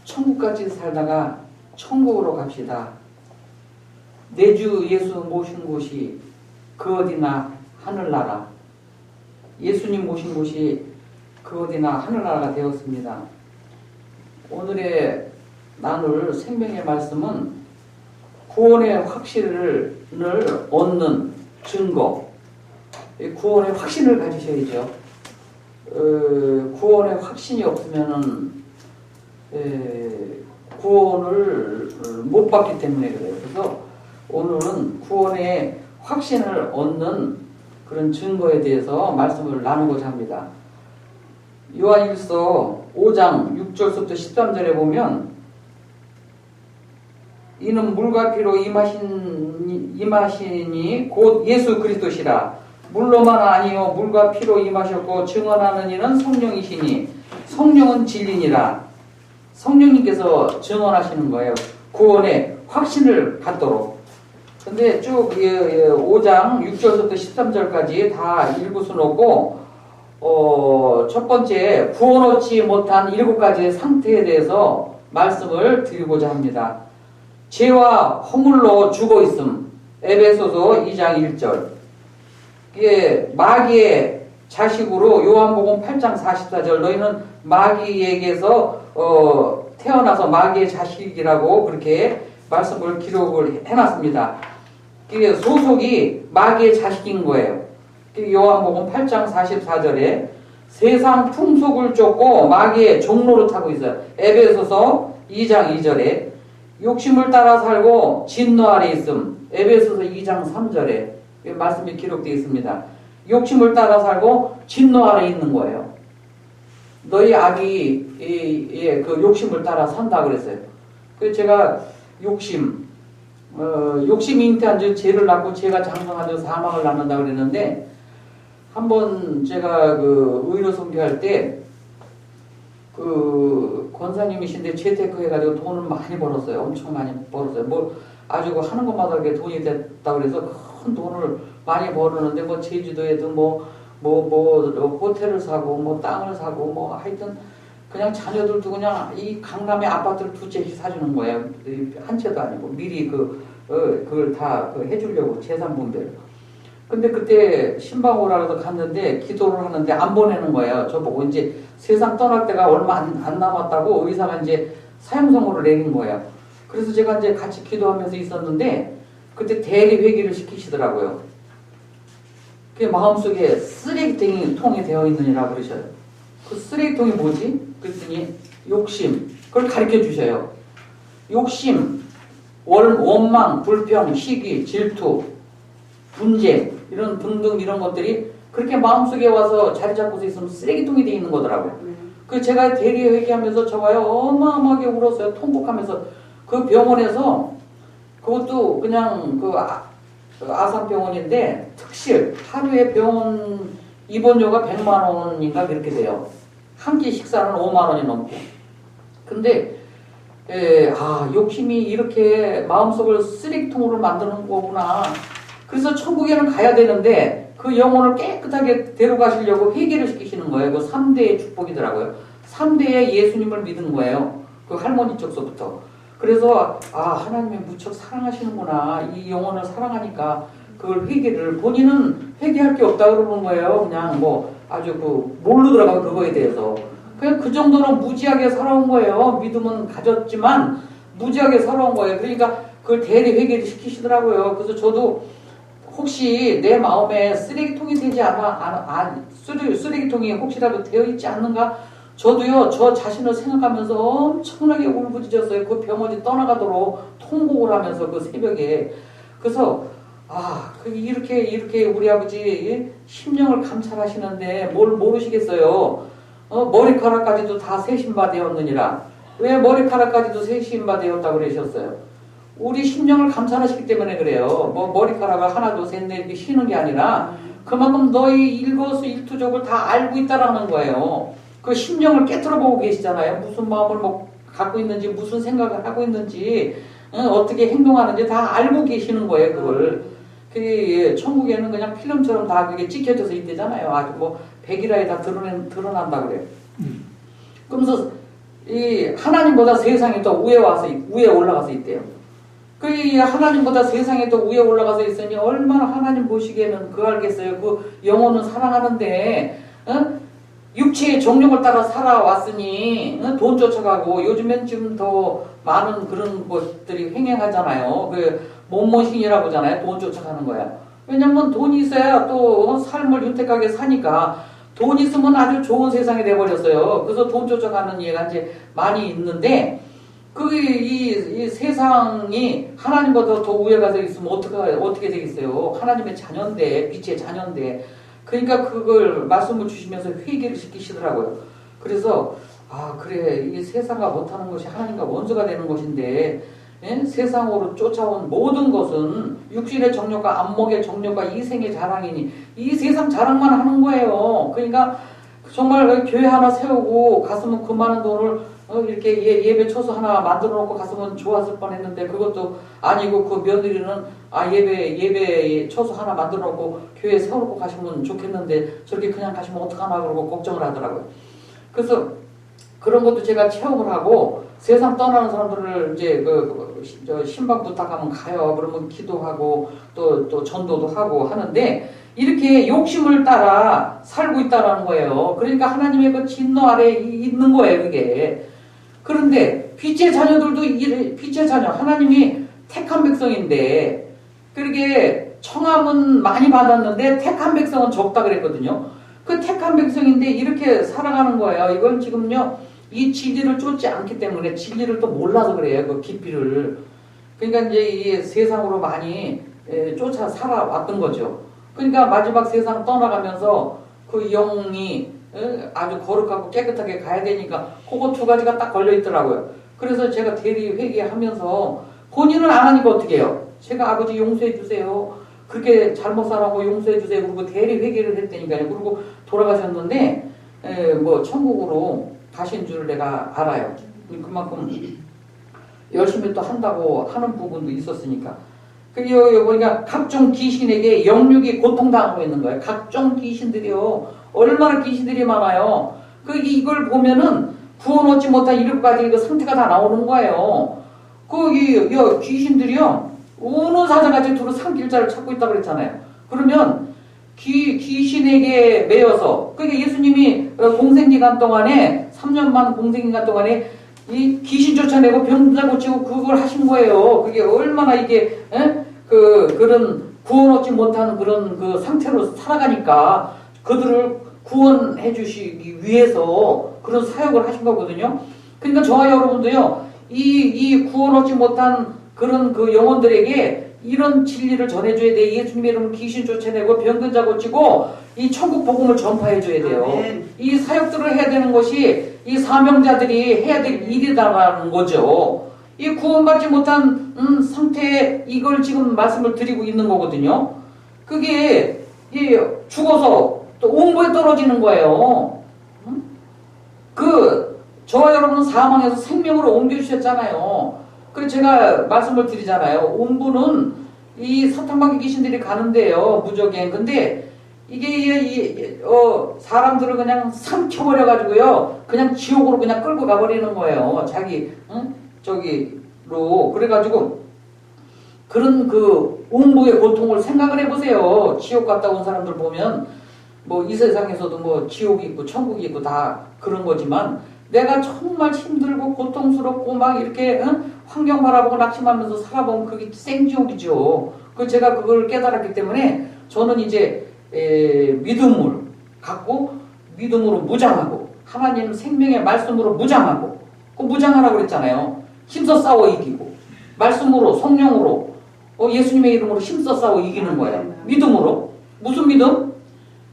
천국같이 살다가 천국으로 갑시다. 내 주 예수 모신 곳이 그 어디나 하늘나라. 예수님 모신 곳이 그 어디나 하늘나라가 되었습니다. 오늘의 나눌 생명의 말씀은 구원의 확신을 얻는 증거. 구원의 확신을 가지셔야죠. 구원의 확신이 없으면은 구원을 못 받기 때문에 그래요. 그래서 오늘은 구원의 확신을 얻는 그런 증거에 대해서 말씀을 나누고자 합니다. 요한일서 5장 6절부터 13절에 보면 이는 물과 피로 임하시니 곧 예수 그리스도시라. 물로만 아니요 물과 피로 임하셨고 증언하는 이는 성령이시니 성령은 진리니라. 성령님께서 증언하시는 거예요. 구원의 확신을 갖도록. 근데 쭉 5장 6절부터 13절까지 다 읽을 수는 없고 첫 번째 구원 얻지 못한 7가지의 상태에 대해서 말씀을 드리고자 합니다. 죄와 허물로 죽어 있음. 에베소서 2장 1절. 이게 마귀의 자식으로 요한복음 8장 44절. 너희는 마귀에게서 태어나서 마귀의 자식이라고 그렇게 말씀을 기록을 해놨습니다. 이게 소속이 마귀의 자식인 거예요. 요한복음 8장 44절에 세상 풍속을 쫓고 마귀의 종로를 타고 있어요. 에베소서 2장 2절에 욕심을 따라 살고 진노 아래 있음. 에베소서 2장 3절에 말씀이 기록되어 있습니다. 욕심을 따라 살고 진노 아래 있는 거예요. 너희 악이 그 욕심을 따라 산다 그랬어요. 그래서 제가 욕심이 잉태한 즉 죄를 낳고 죄가 장성한 즉 사망을 낳는다 그랬는데 한번 제가 그 의료 선교할 때 그 권사님이신데 재테크 해가지고 돈을 많이 벌었어요. 엄청 많이 벌었어요. 뭐 아주 하는 것마다 이렇게 돈이 됐다 그래서 큰 돈을 많이 벌었는데 뭐 제주도에도 뭐 호텔을 사고 뭐 땅을 사고 뭐 하여튼 그냥 자녀들도 그냥 이 강남에 아파트를 2채씩 사주는 거예요. 한 채도 아니고 미리 그걸 다 해주려고 재산 분배를. 근데 그때 신방오라고 갔는데 기도를 하는데 안 보내는 거예요. 저보고 이제 세상 떠날 때가 얼마 안 남았다고 의사가 이제 사형선고를 내린 거예요. 그래서 제가 이제 같이 기도하면서 있었는데 그때 대리 회개를 시키시더라고요. 그게 마음속에 쓰레기통이 되어 있느니라 그러셔요. 그 쓰레기통이 뭐지? 그랬더니 욕심. 그걸 가르쳐 주셔요. 욕심, 원망, 불평, 시기, 질투, 분쟁 이런 등등 이런 것들이 그렇게 마음속에 와서 자리 잡고서 있으면 쓰레기통이 되어 있는 거더라고요. 그 제가 대리 회개하면서 저가요 어마어마하게 울었어요. 통곡하면서 그 병원에서 그것도 그냥 아산병원인데 특실 하루에 병원 입원료가 100만 원인가 그렇게 돼요. 한 끼 식사는 5만 원이 넘고. 근데 욕심이 이렇게 마음속을 쓰레기통으로 만드는 거구나. 그래서 천국에는 가야 되는데 그 영혼을 깨끗하게 데려가시려고 회개를 시키시는 거예요. 그 3대의 축복이더라고요. 3대의 예수님을 믿은 거예요. 그 할머니 쪽서부터. 그래서 하나님이 무척 사랑하시는구나. 이 영혼을 사랑하니까 그걸 회개를 본인은 회개할 게 없다 그러는 거예요. 그냥 아주 모르더라고요. 그거에 대해서. 그냥 그 정도는 무지하게 살아온 거예요. 믿음은 가졌지만 무지하게 살아온 거예요. 그러니까 그걸 대리 회개를 시키시더라고요. 그래서 저도 혹시 내 마음에 쓰레기통이 되지 쓰레기통이 혹시라도 되어 있지 않는가? 저도요, 저 자신을 생각하면서 엄청나게 울부짖었어요. 그 병원이 떠나가도록 통곡을 하면서 그 새벽에. 그래서, 이렇게 우리 아버지 심령을 감찰하시는데 뭘 모르시겠어요? 머리카락까지도 다 세신바 되었느니라. 왜 머리카락까지도 세신바 되었다고 그러셨어요? 우리 심령을 감찰하시기 때문에 그래요. 머리카락을 하나, 둘, 셋, 넷 이렇게 쉬는 게 아니라 그만큼 너희 일거수일투족을 다 알고 있다라는 거예요. 그 심령을 깨트려 보고 계시잖아요. 무슨 마음을 갖고 있는지, 무슨 생각을 하고 있는지, 어떻게 행동하는지 다 알고 계시는 거예요, 그걸. 천국에는 그냥 필름처럼 다 그게 찍혀져서 있대잖아요. 아주 백일화에 다 드러난다 그래요. 그러면서 이 하나님보다 세상에 더 위에 올라가서 있대요. 그 하나님보다 세상에 더 위에 올라가서 있으니 얼마나 하나님 보시기에는 그 알겠어요. 그 영혼은 사랑하는데 육체의 정욕을 따라 살아왔으니 돈 쫓아가고 요즘엔 지금 더 많은 그런 것들이 횡행하잖아요. 그 몸머신이라고 하잖아요. 돈 쫓아가는 거야. 왜냐면 돈이 있어야 또 삶을 윤택하게 사니까. 돈 있으면 아주 좋은 세상이 돼버렸어요. 그래서 돈 쫓아가는 예가 이제 많이 있는데 이 세상이 하나님보다 더 위에 가서 있으면 어떻게 되겠어요? 하나님의 자녀인데, 빛의 자녀인데. 그러니까 그걸 말씀을 주시면서 회개를 시키시더라고요. 그래서, 그래. 이 세상과 못하는 것이 하나님과 원수가 되는 것인데, 세상으로 쫓아온 모든 것은 육신의 정욕과 안목의 정욕과 이생의 자랑이니, 이 세상 자랑만 하는 거예요. 그러니까 정말 교회 하나 세우고 갔으면 그 많은 돈을 이렇게 예배 처소 하나 만들어 놓고 갔으면 좋았을 뻔 했는데 그것도 아니고 그 며느리는 예배 처소 하나 만들어 놓고 교회 세워놓고 가시면 좋겠는데 저렇게 그냥 가시면 어떡하나 그러고 걱정을 하더라고요. 그래서 그런 것도 제가 체험을 하고 세상 떠나는 사람들을 이제 신방 부탁하면 가요. 그러면 기도하고 또 전도도 하고 하는데 이렇게 욕심을 따라 살고 있다라는 거예요. 그러니까 하나님의 그 진노 아래에 있는 거예요, 그게. 그런데 빛의 자녀들도 빛의 자녀, 하나님이 택한 백성인데 그렇게 청함은 많이 받았는데 택한 백성은 적다 그랬거든요. 그 택한 백성인데 이렇게 살아가는 거예요. 이건 지금요, 이 진리를 쫓지 않기 때문에 진리를 또 몰라서 그래요. 그 깊이를. 그러니까 이제 이 세상으로 많이 쫓아 살아왔던 거죠. 그러니까 마지막 세상 떠나가면서 그 영이 아주 거룩하고 깨끗하게 가야 되니까 그거 두 가지가 딱 걸려 있더라고요. 그래서 제가 대리 회개하면서 본인은 안 하니까 어떻게 해요? 제가 아버지 용서해 주세요. 그렇게 잘못 살아고 용서해 주세요. 그리고 대리 회개를 했다니까요. 그리고 돌아가셨는데 뭐 천국으로 가신 줄 내가 알아요. 그만큼 열심히 또 한다고 하는 부분도 있었으니까. 그리고 보니까 각종 귀신에게 영육이 고통당하고 있는 거예요. 각종 귀신들이요. 얼마나 귀신들이 많아요. 이걸 보면은 구원 얻지 못한 이렇게까지 그 상태가 다 나오는 거예요. 귀신들이요. 우는 사자같이 두루 산길자를 찾고 있다고 그랬잖아요. 그러면 귀신에게 매여서, 그러니까 예수님이 공생기간 동안에, 3년만 공생기간 동안에 이 귀신 쫓아내고 병자 고치고 그걸 하신 거예요. 그게 얼마나 이게, 그런 구원 얻지 못한 그런 그 상태로 살아가니까 그들을 구원해 주시기 위해서 그런 사역을 하신 거거든요. 그러니까 저와 여러분도요, 이 구원 얻지 못한 그런 그 영혼들에게 이런 진리를 전해줘야 돼. 예수님의 이름으로 귀신 쫓아내고 병든자 고치고 이 천국 복음을 전파해줘야 돼요. 아멘. 이 사역들을 해야 되는 것이 이 사명자들이 해야 될 일이다라는 거죠. 이 구원받지 못한 상태에 이걸 지금 말씀을 드리고 있는 거거든요. 그게 죽어서 또 옹보에 떨어지는 거예요. 저와 여러분은 사망에서 생명으로 옮겨주셨잖아요. 그래서 제가 말씀을 드리잖아요. 옴부는 이 사탄마귀 귀신들이 가는데요, 무적행. 근데 이게 사람들을 그냥 삼켜버려가지고요, 그냥 지옥으로 그냥 끌고 가버리는 거예요. 저기로. 그래가지고 그런 그 옴부의 고통을 생각을 해보세요. 지옥 갔다 온 사람들 보면 뭐 이 세상에서도 뭐 지옥이 있고 천국이 있고 다 그런 거지만 내가 정말 힘들고 고통스럽고 막 이렇게 환경 바라보고 낙심하면서 살아보면 그게 생지옥이죠. 제가 그걸 깨달았기 때문에 저는 이제 믿음을 갖고 믿음으로 무장하고 하나님 생명의 말씀으로 무장하고 무장하라고 그랬잖아요. 힘써 싸워 이기고 말씀으로 성령으로 예수님의 이름으로 힘써 싸워 이기는 거예요. 믿음으로. 무슨 믿음?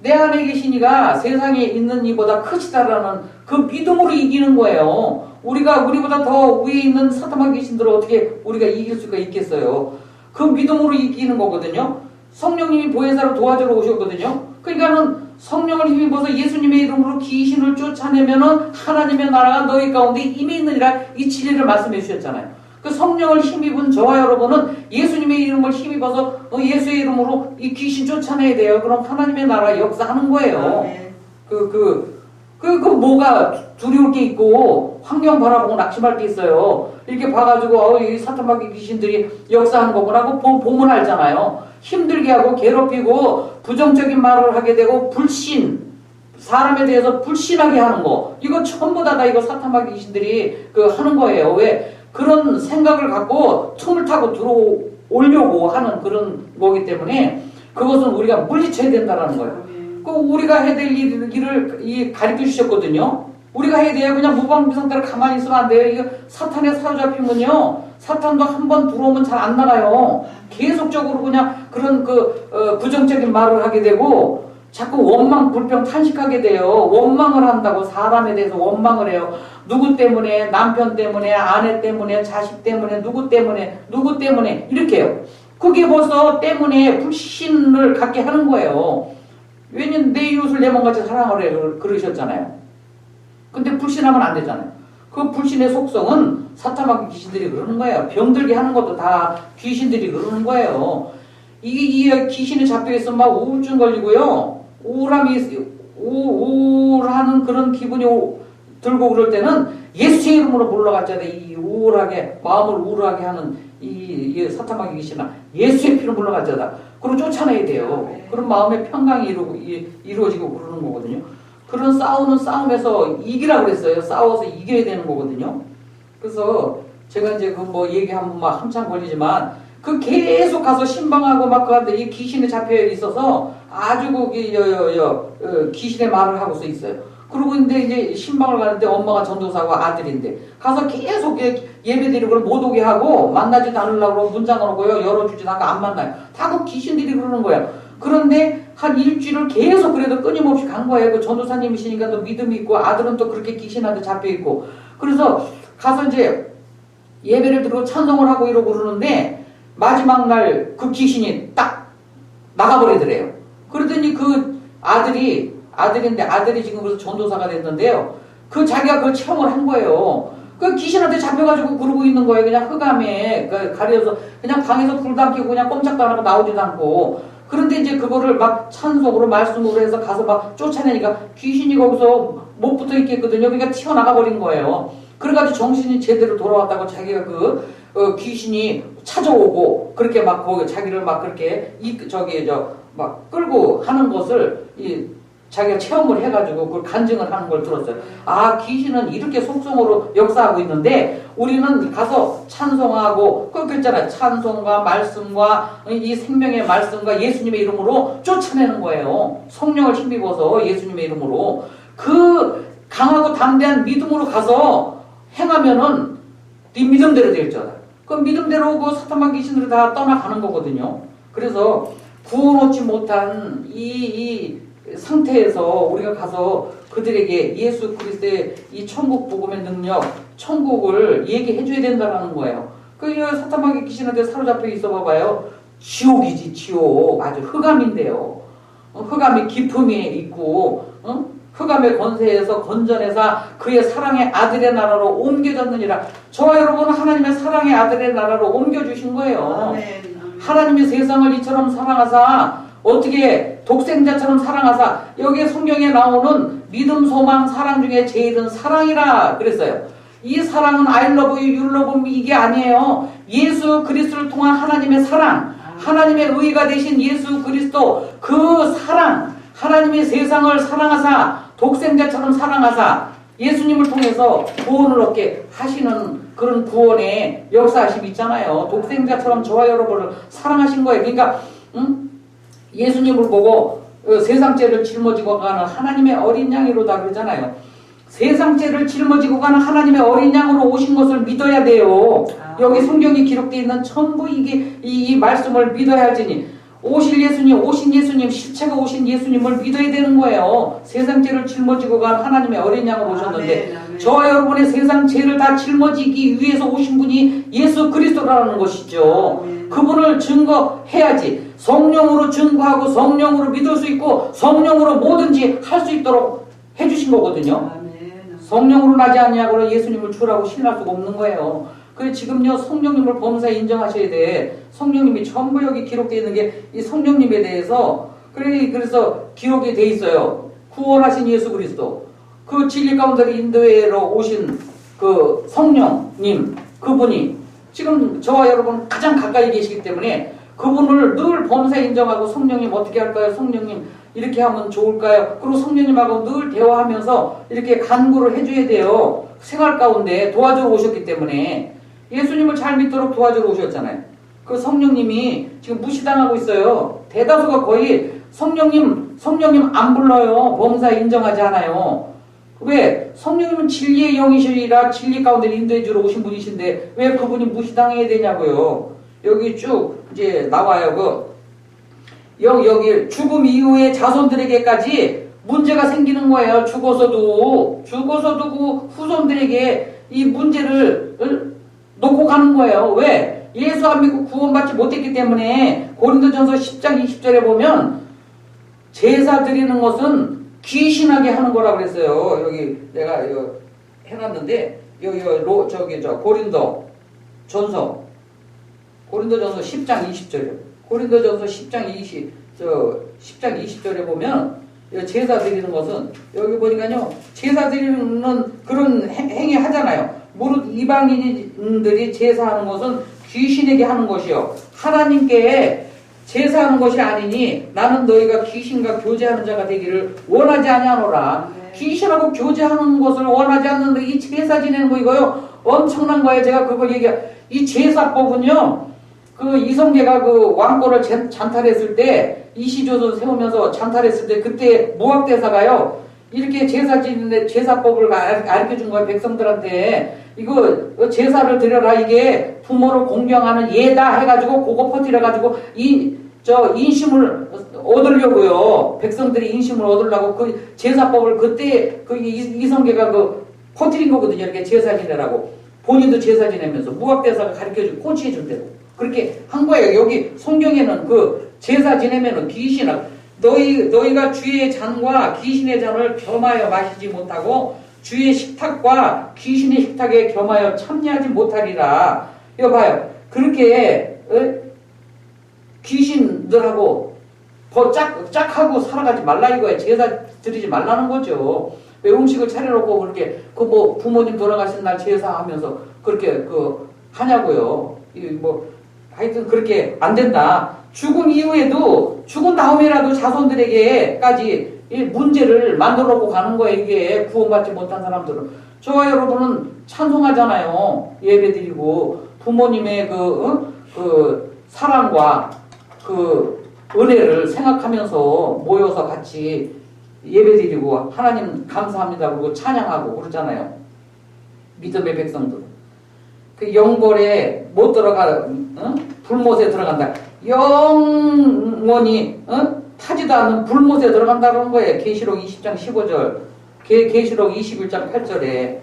내 안에 계신 이가 세상에 있는 이보다 크시다라는 그 믿음으로 이기는 거예요. 우리보다 더 위에 있는 사탄마귀 귀신들을 어떻게 우리가 이길 수가 있겠어요. 그 믿음으로 이기는 거거든요. 성령님이 보혜사로 도와주러 오셨거든요. 그러니까는 성령을 힘입어서 예수님의 이름으로 귀신을 쫓아내면은 하나님의 나라가 너희 가운데 임해 있느니라 이 진리를 말씀해 주셨잖아요. 그 성령을 힘입은 저와 여러분은 예수님의 이름을 힘입어서 예수의 이름으로 이 귀신 쫓아내야 돼요. 그럼 하나님의 나라 역사하는 거예요. 그 뭐가 두려울 게 있고, 환경 바라보고 낙심할 게 있어요. 이렇게 봐가지고, 이 사탄마귀 귀신들이 역사하는 거구나 하고 보면 알잖아요. 힘들게 하고, 괴롭히고, 부정적인 말을 하게 되고, 사람에 대해서 불신하게 하는 거. 이거 전부 다 이거 사탄마귀 귀신들이 하는 거예요. 왜? 그런 생각을 갖고 틈을 타고 들어오려고 하는 그런 거기 때문에 그것은 우리가 물리쳐야 된다는 거예요. 우리가 해야 될 일을 가르쳐 주셨거든요. 우리가 해야 돼요. 그냥 무방비 상태로 가만히 있으면 안 돼요. 이거 사탄에 사로잡히면요. 사탄도 한 번 들어오면 잘 안 나가요. 계속적으로 그냥 그런 부정적인 말을 하게 되고 자꾸 원망, 불평, 탄식하게 돼요. 원망을 한다고 사람에 대해서 원망을 해요. 누구 때문에, 남편 때문에, 아내 때문에, 자식 때문에, 누구 때문에 이렇게 해요. 그게 벌써 때문에 불신을 갖게 하는 거예요. 왜냐면 내 이웃을 내 몸같이 사랑을 해 그러셨잖아요. 근데 불신하면 안 되잖아요. 그 불신의 속성은 사탄마귀 귀신들이 그러는 거예요. 병들게 하는 것도 다 귀신들이 그러는 거예요. 이 귀신이 잡혀있으면 막 우울증 걸리고요. 우울하는 그런 기분이 들고 그럴 때는 예수의 이름으로 물러가자 돼. 이 마음을 우울하게 하는 이 사탄마귀 귀신아, 예수의 피로 물러가자다. 그리고 쫓아내야 돼요. 그런 마음의 평강이 이루어지고 그러는 거거든요. 그런 싸움에서 이기라 그랬어요. 싸워서 이겨야 되는 거거든요. 그래서 제가 이제 얘기하면 막 한참 걸리지만 계속 가서 신방하고 막 그런데 이 귀신에 잡혀 있어서 아주 귀신의 말을 하고서 있어요. 그러고 근데 이제 신방을 가는데 엄마가 전도사고 아들인데 가서 계속 예배드리고 못 오게 하고 만나지도 않으려고 문 잠궈놓고요. 열어주지도 않고 안 만나요. 다 그 귀신들이 그러는 거예요. 그런데 한 일주일을 계속 그래도 끊임없이 간 거예요. 그 전도사님이시니까 또 믿음이 있고 아들은 또 그렇게 귀신한테 잡혀있고 그래서 가서 이제 예배를 드리고 찬송을 하고 이러고 그러는데 마지막 날 그 귀신이 딱 나가버리더래요. 그러더니 그 아들인데 아들이 지금 그래서 전도사가 됐는데요. 자기가 그걸 체험을 한 거예요. 그 귀신한테 잡혀가지고 그러고 있는 거예요. 그냥 흑암에 가려서 그냥 방에서 불도 안 켜고 그냥 꼼짝도 안 하고 나오지도 않고. 그런데 이제 그거를 막 찬송으로 말씀으로 해서 가서 막 쫓아내니까 귀신이 거기서 못 붙어 있겠거든요. 그러니까 튀어나가 버린 거예요. 그래가지고 정신이 제대로 돌아왔다고 자기가 귀신이 찾아오고 그렇게 막 거기 자기를 막 그렇게 막 끌고 하는 것을 자기가 체험을 해가지고 그걸 간증을 하는 걸 들었어요. 아, 귀신은 이렇게 속성으로 역사하고 있는데 우리는 가서 찬송하고 그랬잖아요. 찬송과 말씀과 이 생명의 말씀과 예수님의 이름으로 쫓아내는 거예요. 성령을 힘입어서 예수님의 이름으로 강하고 담대한 믿음으로 가서 행하면은 네 믿음대로 되겠잖아요. 그 믿음대로 사탄마귀 귀신들이 다 떠나가는 거거든요. 그래서 구원 얻지 못한 이 상태에서 우리가 가서 그들에게 예수 그리스도의 이 천국 복음의 능력, 천국을 얘기해 줘야 된다는 거예요. 사탄마귀 귀신한테 사로잡혀 있어 봐봐요. 지옥이지, 지옥. 아주 흑암인데요. 흑암이 기품이 있고, 흑암의 권세에서 건져내사 그의 사랑의 아들의 나라로 옮겨졌느니라. 저와 여러분은 하나님의 사랑의 아들의 나라로 옮겨주신 거예요. 하나님이 세상을 이처럼 사랑하사 어떻게 독생자처럼 사랑하사 여기 성경에 나오는 믿음, 소망, 사랑 중에 제일은 사랑이라 그랬어요. 이 사랑은 I love you, you love me 이게 아니에요. 예수 그리스도를 통한 하나님의 사랑, 하나님의 의가 되신 예수 그리스도 그 사랑, 하나님이 세상을 사랑하사 독생자처럼 사랑하사 예수님을 통해서 구원을 얻게 하시는 그런 구원의 역사하심이 있잖아요. 독생자처럼 저와 여러분을 사랑하신 거예요. 그러니까 예수님을 보고 세상 죄를 짊어지고 가는 하나님의 어린 양이로다 그러잖아요. 세상 죄를 짊어지고 가는 하나님의 어린 양으로 오신 것을 믿어야 돼요. 여기 성경이 기록되어 있는 전부 이 말씀을 믿어야 할지니 오신 예수님, 실체가 오신 예수님을 믿어야 되는 거예요. 세상 죄를 짊어지고 간 하나님의 어린 양으로 오셨는데 저와 여러분의 세상 죄를 다 짊어지기 위해서 오신 분이 예수 그리스도라는 것이죠. 그분을 증거해야지. 성령으로 증거하고 성령으로 믿을 수 있고 성령으로 뭐든지 할 수 있도록 해주신 거거든요. 성령으로 나지 아니하고는 예수님을 주라고 신뢰할 수가 없는 거예요. 그래서 지금요 성령님을 범사에 인정하셔야 돼. 성령님이 전부 여기 기록되어 있는 게 이 성령님에 대해서 그래서 기록이 돼 있어요. 구원하신 예수 그리스도. 그 진리 가운데로 인도해로 오신 그 성령님, 그분이 지금 저와 여러분 가장 가까이 계시기 때문에 그분을 늘 범사 인정하고 성령님 어떻게 할까요? 성령님 이렇게 하면 좋을까요? 그리고 성령님하고 늘 대화하면서 이렇게 간구를 해줘야 돼요. 생활 가운데 도와주러 오셨기 때문에 예수님을 잘 믿도록 도와주러 오셨잖아요. 그 성령님이 지금 무시당하고 있어요. 대다수가 거의 성령님 안 불러요. 범사 인정하지 않아요. 왜? 성령님은 진리의 영이시라 진리 가운데 인도해 주러 오신 분이신데 왜 그분이 무시당해야 되냐고요. 여기 쭉 이제 나와요. 여기 죽음 이후에 자손들에게까지 문제가 생기는 거예요. 죽어서도 그 후손들에게 이 문제를 놓고 가는 거예요. 왜? 예수 안 믿고 구원받지 못했기 때문에 고린도전서 10장 20절에 보면 제사 드리는 것은 귀신하게 하는 거라고 그랬어요. 여기 내가 이거 해놨는데 고린도전서 10장 20절이요. 고린도전서 10장 20절에 보면 제사 드리는 것은 여기 보니까요. 제사 드리는 그런 행위 하잖아요. 무릇 이방인들이 제사하는 것은 귀신에게 하는 것이요. 하나님께 제사하는 것이 아니니 나는 너희가 귀신과 교제하는 자가 되기를 원하지 아니하노라. 귀신하고 교제하는 것을 원하지 않는데 이 제사 지내는 거 이거요. 엄청난 거예요. 제가 그걸 이 제사법은요. 그 이성계가 그 왕권을 잔탈했을 때 이시조선 세우면서 잔탈했을 때 그때 모압대사가요. 이렇게 제사 지내는데 제사법을 가르쳐 준 거예요. 백성들한테. 이거 제사를 드려라. 이게 부모를 공경하는 예다 해가지고 그거 퍼뜨려가지고 인심을 얻으려고요. 백성들이 인심을 얻으려고 그 제사법을 그때 그 이성계가 그 퍼뜨린 거거든요. 이렇게 제사 지내라고. 본인도 제사 지내면서 무학대사가 가르쳐주고 코치해준 대로. 그렇게 한 거예요. 여기 성경에는 그 제사 지내면은 너희가 주의 잔과 귀신의 잔을 겸하여 마시지 못하고 주의 식탁과 귀신의 식탁에 겸하여 참여하지 못하리라. 이거 봐요. 그렇게 귀신들하고 더 짝하고 살아가지 말라 이거예요. 제사 드리지 말라는 거죠. 왜 음식을 차려놓고 그렇게 부모님 돌아가신 날 제사하면서 그렇게 하냐고요. 하여튼 그렇게 안 된다. 죽은 이후에도 죽은 다음에라도 자손들에게까지 이 문제를 만들어 놓고 가는 거예요. 이게 구원받지 못한 사람들은. 저와 여러분은 찬송하잖아요. 예배드리고 부모님의 그 사랑과 그 은혜를 생각하면서 모여서 같이 예배드리고 하나님 감사합니다 그러고 찬양하고 그러잖아요. 믿음의 백성들. 그 영벌에 못 들어가 불못에 들어간다. 영원히 타지도 않는 불못에 들어간다는 거예요. 계시록 20장 15절, 계시록 21장 8절에.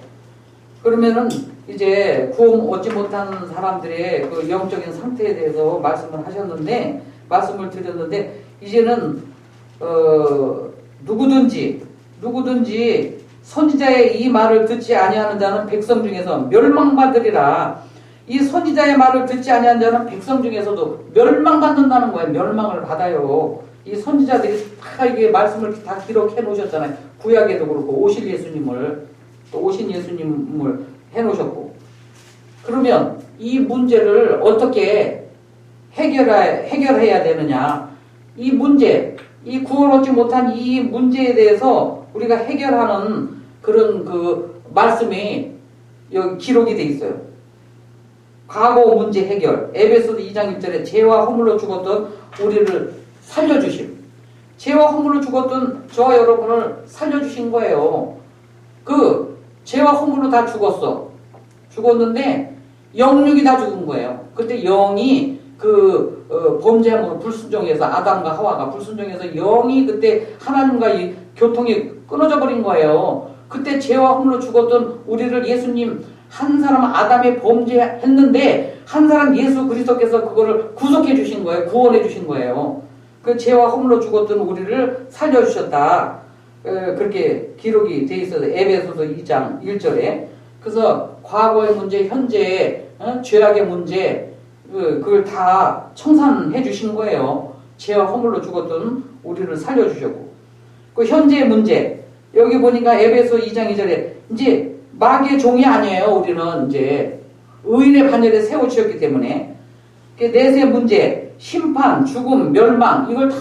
그러면은 이제 구원 얻지 못한 사람들의 그 영적인 상태에 대해서 말씀을 드렸는데 이제는 누구든지 선지자의 이 말을 듣지 아니하는 자는 백성 중에서 멸망받으리라. 이 선지자의 말을 듣지 아니하는 자는 백성 중에서도 멸망받는다는 거예요. 멸망을 받아요. 이 선지자들이 다 이게 말씀을 다 기록해 놓으셨잖아요. 구약에도 그렇고 오신 예수님을 해 놓으셨고. 그러면 이 문제를 어떻게 해결해야 되느냐? 이 구원 얻지 못한 이 문제에 대해서 우리가 해결하는 그런 그 말씀이 여기 기록이 돼 있어요. 과거 문제 해결. 에베소서 2장 1절에 죄와 허물로 죽었던 우리를 살려주심. 죄와 허물로 죽었던 저와 여러분을 살려주신 거예요. 그 죄와 허물로 다 죽었는데 영육이 다 죽은 거예요. 그때 영이 범죄함으로 불순종해서 아담과 하와가 불순종해서 영이 그때 하나님과 이 교통이 끊어져 버린 거예요. 그때 죄와 허물로 죽었던 우리를 예수님 한 사람 아담이 범죄했는데 한 사람 예수 그리스도께서 그거를 구속해 주신 거예요. 구원해 주신 거예요. 그 죄와 허물로 죽었던 우리를 살려주셨다. 그렇게 기록이 돼 있어서 에베소서 2장 1절에. 그래서 과거의 문제, 현재의 죄악의 문제 그걸 다 청산해 주신 거예요. 죄와 허물로 죽었던 우리를 살려주셨고 그 현재의 문제 여기 보니까 에베소 2장 2절에 이제 마귀의 종이 아니에요. 우리는 이제 의인의 반열에 세워주셨기 때문에 내세 문제, 심판, 죽음, 멸망 이걸 다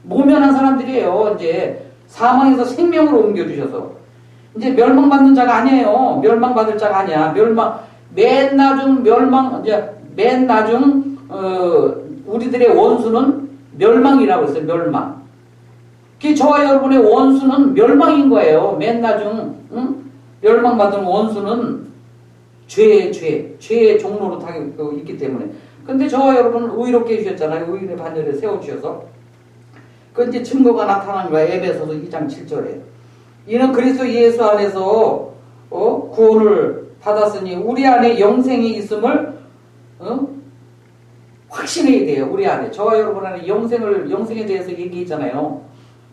모면한 사람들이에요. 이제 사망에서 생명으로 옮겨주셔서 이제 멸망받는 자가 아니에요. 멸망받을 자가 아니야. 맨 나중 우리들의 원수는 멸망이라고 했어요. 멸망. 저와 여러분의 원수는 멸망인 거예요. 맨 나중 멸망받은 원수는 죄의 종로로 다 있기 때문에. 근데 저와 여러분은 의롭게 해주셨잖아요. 의인의 반열에 세워주셔서. 그 이제 증거가 나타난 거예요. 에베소서 2장 7절에. 이는 그리스도 예수 안에서 구원을 받았으니 우리 안에 영생이 있음을 확신해야 돼요. 우리 안에. 저와 여러분 안에 영생에 대해서 얘기했잖아요.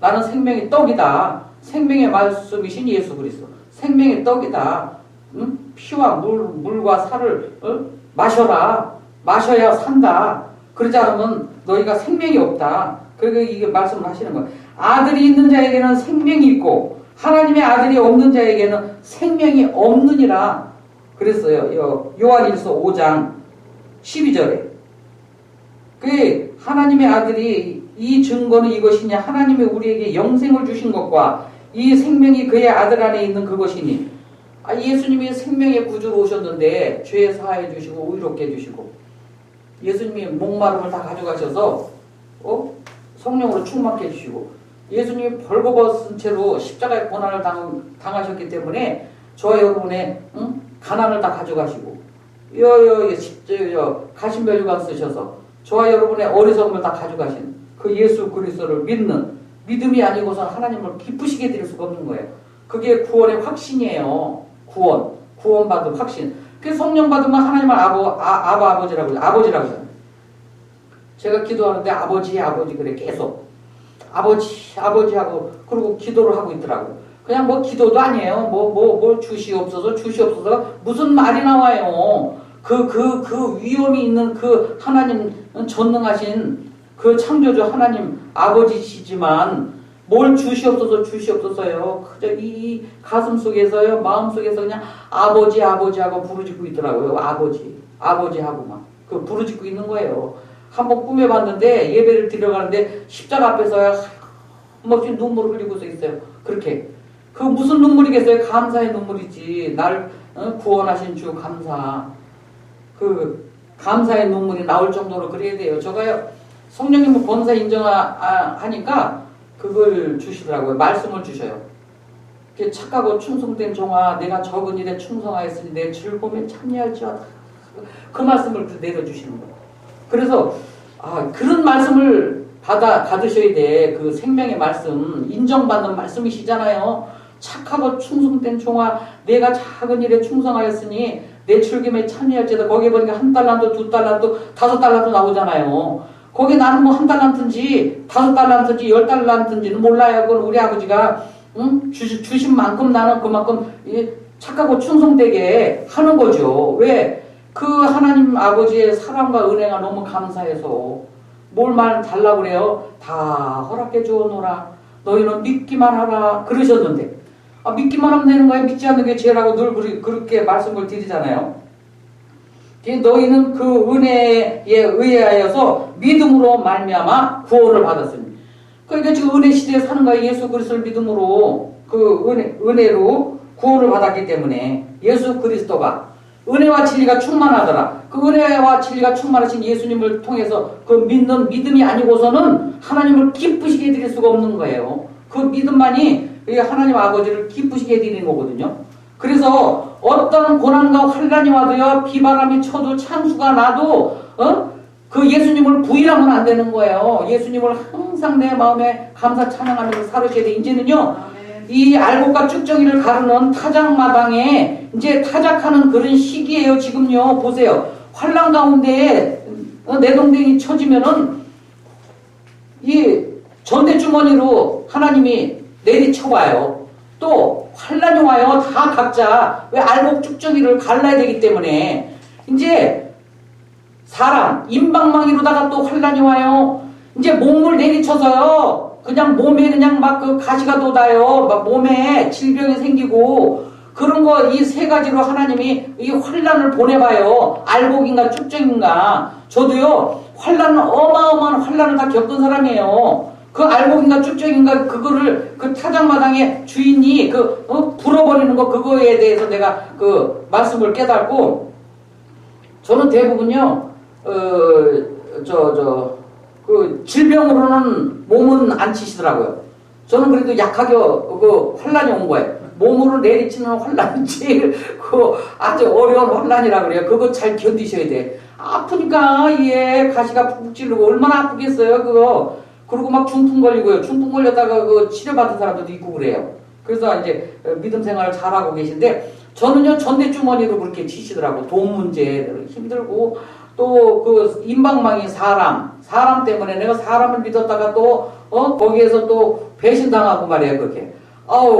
나는 생명의 떡이다. 생명의 말씀이신 예수 그리스도. 생명의 떡이다. 피와 물과 살을 마셔라. 마셔야 산다. 그러지 않으면 너희가 생명이 없다. 그러니까 이게 말씀을 하시는 거예요. 아들이 있는 자에게는 생명이 있고 하나님의 아들이 없는 자에게는 생명이 없느니라 그랬어요. 요한일서 5장 12절에. 그 하나님의 아들이 이 증거는 이것이냐 하나님이 우리에게 영생을 주신 것과 이 생명이 그의 아들 안에 있는 그것이니 예수님이 생명의 구주로 오셨는데 죄 사하여 주시고 의롭게 해주시고 예수님이 목마름을 다 가져가셔서 성령으로 충만케 해주시고 예수님이 벌거벗은 채로 십자가의 고난을 당하셨기 때문에 저와 여러분의 가난을 다 가져가시고 가신별유관 쓰셔서 저와 여러분의 어리석음을 다 가져가신 그 예수 그리스도를 믿는 믿음이 아니고선 하나님을 기쁘시게 드릴 수가 없는 거예요. 그게 구원의 확신이에요. 구원받은 확신. 그 성령 받으면 하나님을 아버지라고 하잖아요. 제가 기도하는데 아버지 그래 계속 아버지 하고 그리고 기도를 하고 있더라고요. 그냥 뭐 기도도 아니에요. 뭐 주시옵소서 무슨 말이 나와요. 그 위엄이 있는 그 하나님 전능하신 그 창조주 하나님 아버지시지만 뭘 주시옵소서요. 그저 이 가슴 속에서요, 마음 속에서 그냥 아버지 하고 부르짖고 있더라고요. 아버지 하고 막 그 부르짖고 있는 거예요. 한번 꿈에봤는데 예배를 드려가는데 십자가 앞에서야 한없이 눈물을 흘리고 서 있어요. 그렇게 그 무슨 눈물이겠어요? 감사의 눈물이지. 날 구원하신 주 감사. 그 감사의 눈물이 나올 정도로 그래야 돼요. 저가요 성령님을 범사 인정하니까 그걸 주시더라고요. 말씀을 주셔요. 착하고 충성된 종아 내가 적은 일에 충성하였으니 내 즐거움에 참여할지어다. 그 말씀을 내려주시는 거예요. 그래서 그런 말씀을 받으셔야 돼. 그 생명의 말씀 인정받는 말씀이시잖아요. 착하고 충성된 종아 내가 작은 일에 충성하였으니 내 즐김에 참여할지어다. 거기에 보니까 1달란트, 2달란트, 5달란트 나오잖아요. 거기 나는 뭐 1달란트인지 5달란트인지 10달란트인지는 몰라요. 그건 우리 아버지가 주신 만큼 나는 그만큼 착하고 충성되게 하는 거죠. 왜? 그 하나님 아버지의 사랑과 은혜가 너무 감사해서 뭘 말 달라고 그래요? 다 허락해 주어노라. 너희는 믿기만 하라. 그러셨는데 믿기만 하면 되는 거예요. 믿지 않는 게 죄라고 늘 그렇게 말씀을 드리잖아요. 너희는 그 은혜에 의하여서 믿음으로 말미암아 구원을 받았으니. 그러니까 지금 은혜 시대에 사는 거예요. 예수 그리스도를 믿음으로 그 은혜로 구원을 받았기 때문에 예수 그리스도가 은혜와 진리가 충만하더라. 그 은혜와 진리가 충만하신 예수님을 통해서 그 믿는 믿음이 아니고서는 하나님을 기쁘시게 해드릴 수가 없는 거예요. 그 믿음만이 하나님 아버지를 기쁘시게 해드리는 거거든요. 그래서 어떤 고난과 환난이 와도요, 비바람이 쳐도 창수가 나도 그 예수님을 부인하면 안 되는 거예요. 예수님을 항상 내 마음에 감사 찬양하면서 살으셔야 돼. 이제는요, 이 알곡과 쭉정이를 가르는 타작마당에 이제 타작하는 그런 시기예요. 지금요, 보세요. 환난 가운데에 내동댕이 쳐지면은 이 전대주머니로 하나님이 내리쳐와요. 또 환난이 와요. 다 각자 왜 알곡 쭉정이를 갈라야 되기 때문에 이제 사람 인방망이로다가 또 환난이 와요. 이제 몸을 내리쳐서요. 그냥 몸에 그냥 막 그 가시가 돋아요. 막 몸에 질병이 생기고 그런 거 이 세 가지로 하나님이 이 환란을 보내봐요. 알곡인가 쭉정인가. 저도요 환란은 어마어마한 환란을 다 겪은 사람이에요. 그 알곡인가 쭉정인가 그거를 그 타작마당에 주인이 불어버리는 거 그거에 대해서 내가 그 말씀을 깨닫고 저는 대부분요 그 질병으로는 몸은 안 치시더라고요. 저는 그래도 약하게 그 환란이 온 거예요. 몸으로 내리치는 환란이 제일 그 아주 어려운 환란이라 그래요. 그거 잘 견디셔야 돼. 아프니까 예 가시가 푹 찌르고 얼마나 아프겠어요 그거. 그리고 막 중풍 걸리고요. 중풍 걸렸다가 그 치료받은 사람들도 있고 그래요. 그래서 이제 믿음 생활을 잘하고 계신데 저는요 전대주머니로 그렇게 치시더라고. 돈 문제 힘들고 또 그 인방망이 사람 때문에 내가 사람을 믿었다가 또 거기에서 또 배신당하고 말이에요 그렇게.